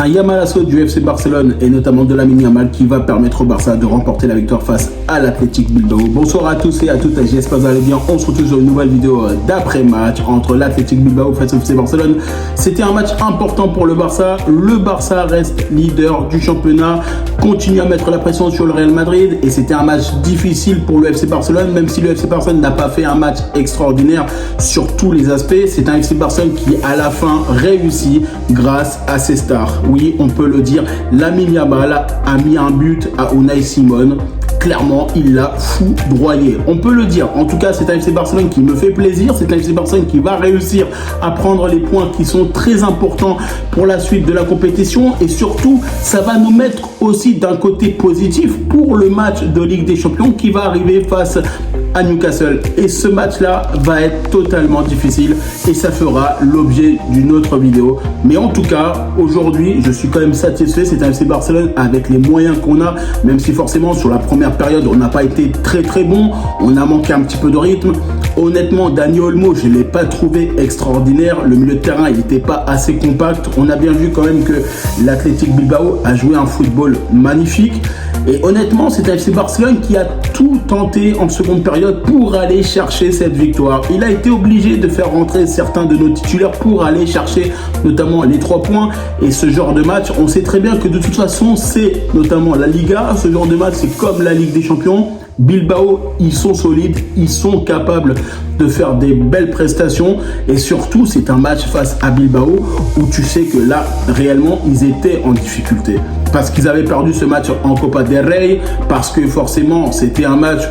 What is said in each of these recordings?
Yamal assaut du FC Barcelone et notamment de Lamine Yamal qui va permettre au Barça de remporter la victoire face à l'Athletic Bilbao. Bonsoir à tous et à toutes, j'espère que vous allez bien. On se retrouve sur une nouvelle vidéo d'après-match entre l'Athletic Bilbao face au FC Barcelone. C'était un match important pour le Barça. Le Barça reste leader du championnat, continue à mettre la pression sur le Real Madrid et c'était un match difficile pour le FC Barcelone, même si le FC Barcelone n'a pas fait un match extraordinaire sur tous les aspects. C'est un FC Barcelone qui à la fin réussit grâce à ses stars. Oui, on peut le dire, Lamine Yamal a mis un but à Unai Simon. Clairement, il l'a foudroyé. On peut le dire. En tout cas, c'est un FC Barcelone qui me fait plaisir. C'est un FC Barcelone qui va réussir à prendre les points qui sont très importants pour la suite de la compétition. Et surtout, ça va nous mettre aussi d'un côté positif pour le match de Ligue des Champions qui va arriver face à Newcastle. Et ce match-là va être totalement difficile et ça fera l'objet d'une autre vidéo. Mais en tout cas, aujourd'hui, je suis quand même satisfait. C'est un FC Barcelone avec les moyens qu'on a, même si forcément sur la première période, on n'a pas été très bon. On a manqué un petit peu de rythme. Honnêtement, Dani Olmo, je ne l'ai pas trouvé extraordinaire. Le milieu de terrain, il n'était pas assez compact. On a bien vu quand même que l'Athletic Bilbao a joué un football magnifique. Et honnêtement, c'est un FC Barcelone qui a tout tenté en seconde période pour aller chercher cette victoire. Il a été obligé de faire rentrer certains de nos titulaires pour aller chercher notamment les 3 points. Et ce genre de match, on sait très bien que de toute façon, c'est notamment la Liga. Ce genre de match, c'est comme la Ligue des Champions. Bilbao, ils sont solides, ils sont capables de faire des belles prestations et surtout c'est un match face à Bilbao où tu sais que là réellement ils étaient en difficulté parce qu'ils avaient perdu ce match en Copa del Rey, parce que forcément c'était un match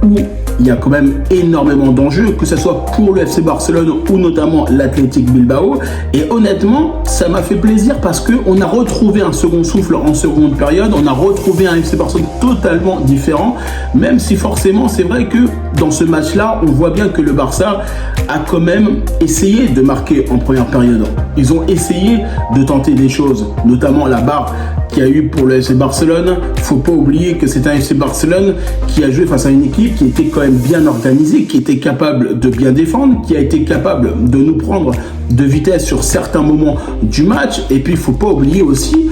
où il y a quand même énormément d'enjeux, que ce soit pour le FC Barcelone ou notamment l'Athletic Bilbao. Et honnêtement, ça m'a fait plaisir parce qu'on a retrouvé un second souffle en seconde période. On a retrouvé un FC Barcelone totalement différent, même si forcément, c'est vrai que dans ce match-là, on voit bien que le Barça a quand même essayé de marquer en première période. Ils ont essayé de tenter des choses, notamment la barre qu'il y a eu pour le FC Barcelone. Faut pas oublier que c'est un FC Barcelone qui a joué face à une équipe qui était quand même bien organisée, qui était capable de bien défendre, qui a été capable de nous prendre de vitesse sur certains moments du match. Et puis il faut pas oublier aussi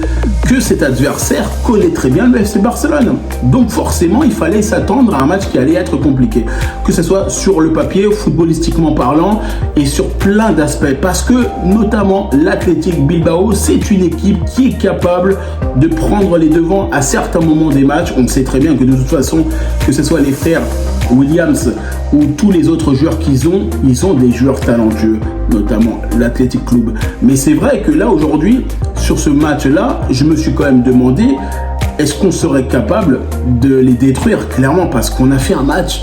que cet adversaire connaît très bien le FC Barcelone. Donc forcément, il fallait s'attendre à un match qui allait être compliqué, que ce soit sur le papier, footballistiquement parlant, et sur plein d'aspects. Parce que notamment l'Athletic Bilbao, c'est une équipe qui est capable de prendre les devants à certains moments des matchs. On sait très bien que de toute façon, que ce soit les frères Williams ou tous les autres joueurs qu'ils ont, ils sont des joueurs talentueux, notamment l'Athletic Club. Mais c'est vrai que là aujourd'hui, sur ce match-là, je me suis quand même demandé, est-ce qu'on serait capable de les détruire clairement, parce qu'on a fait un match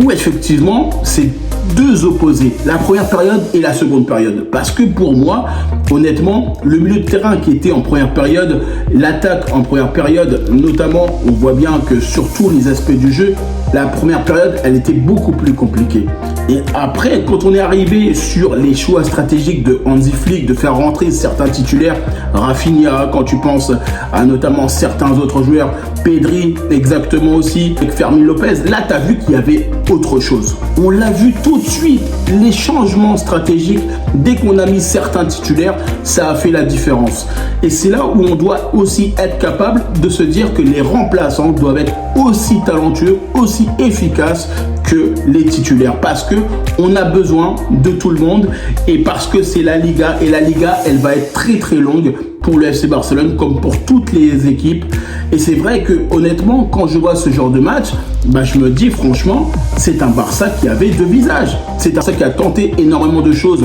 où effectivement c'est deux opposés, la première période et la seconde période. Parce que pour moi, honnêtement, le milieu de terrain qui était en première période, l'attaque en première période, notamment, on voit bien que sur tous les aspects du jeu, la première période, elle était beaucoup plus compliquée. Et après, quand on est arrivé sur les choix stratégiques de Hansi Flick, de faire rentrer certains titulaires, Rafinha, quand tu penses à notamment certains autres joueurs, Pedri exactement aussi, avec Fermin Lopez, là tu as vu qu'il y avait autre chose. On l'a vu tout de suite, les changements stratégiques, dès qu'on a mis certains titulaires, ça a fait la différence. Et c'est là où on doit aussi être capable de se dire que les remplaçants doivent être aussi talentueux, aussi efficaces que les titulaires, parce que on a besoin de tout le monde et parce que c'est la Liga, et la Liga elle va être très longue pour le FC Barcelone comme pour toutes les équipes. Et c'est vrai que honnêtement, quand je vois ce genre de match, je me dis franchement, c'est un Barça qui avait deux visages. C'est un Barça qui a tenté énormément de choses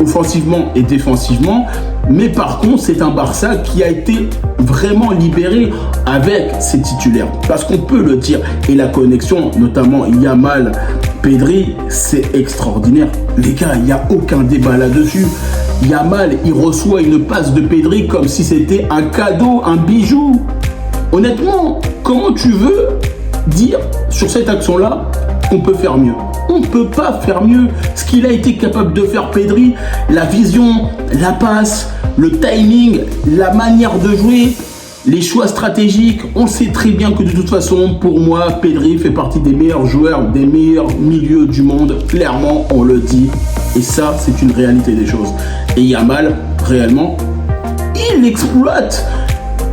offensivement et défensivement, mais par contre c'est un Barça qui a été vraiment libéré avec ses titulaires, parce qu'on peut le dire, et la connexion notamment Yamal, Pedri, c'est extraordinaire les gars, il n'y a aucun débat là-dessus. Yamal, il reçoit une passe de Pedri comme si c'était un cadeau, un bijou. Honnêtement, comment tu veux dire sur cette action-là qu'on peut faire mieux? On ne peut pas faire mieux. Ce qu'il a été capable de faire Pedri, la vision, la passe, le timing, la manière de jouer, les choix stratégiques, on sait très bien que de toute façon, pour moi, Pedri fait partie des meilleurs joueurs, des meilleurs milieux du monde. Clairement, on le dit. Et ça, c'est une réalité des choses. Et Yamal, réellement, il exploite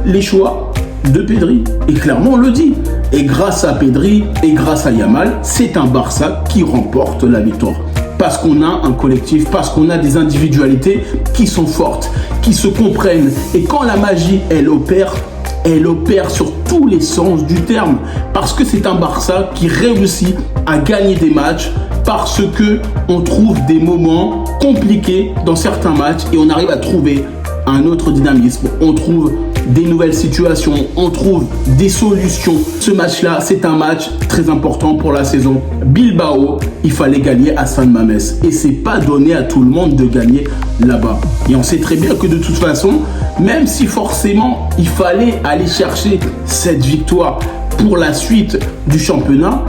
les choix de Pedri. Et clairement, on le dit. Et grâce à Pedri et grâce à Yamal, c'est un Barça qui remporte la victoire. Parce qu'on a un collectif, parce qu'on a des individualités qui sont fortes, qui se comprennent. Et quand la magie, elle opère sur tous les sens du terme. Parce que c'est un Barça qui réussit à gagner des matchs parce que on trouve des moments compliqués dans certains matchs et on arrive à trouver un autre dynamisme. On trouve des nouvelles situations, on trouve des solutions. Ce match-là, c'est un match très important pour la saison. Bilbao, il fallait gagner à San Mamés et c'est pas donné à tout le monde de gagner là-bas. Et on sait très bien que de toute façon, même si forcément il fallait aller chercher cette victoire pour la suite du championnat,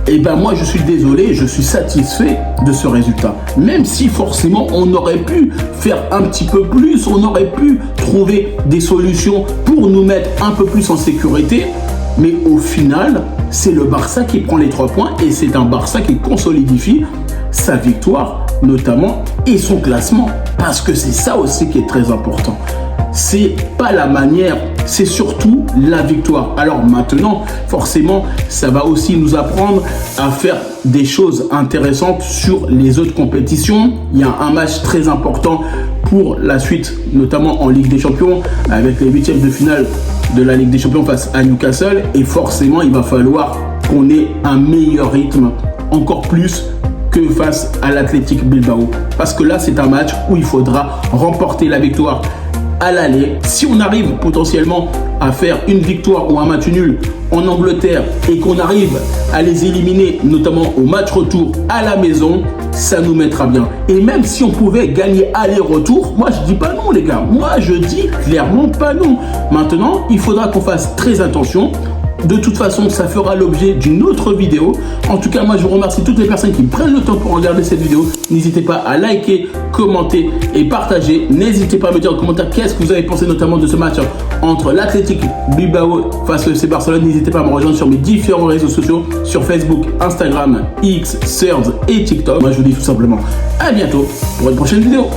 et ben moi je suis désolé, je suis satisfait de ce résultat. Même si forcément on aurait pu faire un petit peu plus, on aurait pu trouver des solutions pour nous mettre un peu plus en sécurité. Mais au final, c'est le Barça qui prend les 3 points et c'est un Barça qui consolidifie sa victoire notamment et son classement. Parce que c'est ça aussi qui est très important. C'est pas la manière, c'est surtout la victoire. Alors maintenant, forcément, ça va aussi nous apprendre à faire des choses intéressantes sur les autres compétitions. Il y a un match très important pour la suite, notamment en Ligue des Champions, avec les 8e de finale de la Ligue des Champions face à Newcastle. Et forcément, il va falloir qu'on ait un meilleur rythme, encore plus que face à l'Athletic Bilbao. Parce que là, c'est un match où il faudra remporter la victoire à l'aller. Si on arrive potentiellement à faire une victoire ou un match nul en Angleterre et qu'on arrive à les éliminer, notamment au match retour à la maison, ça nous mettra bien. Et même si on pouvait gagner aller-retour, moi je dis pas non les gars, moi je dis clairement pas non. Maintenant, il faudra qu'on fasse très attention. De toute façon, ça fera l'objet d'une autre vidéo. En tout cas, moi, je vous remercie toutes les personnes qui prennent le temps pour regarder cette vidéo. N'hésitez pas à liker, commenter et partager. N'hésitez pas à me dire en commentaire qu'est-ce que vous avez pensé notamment de ce match entre l'Athletic Bilbao face au FC Barcelone. N'hésitez pas à me rejoindre sur mes différents réseaux sociaux, sur Facebook, Instagram, X, Threads et TikTok. Moi, je vous dis tout simplement à bientôt pour une prochaine vidéo.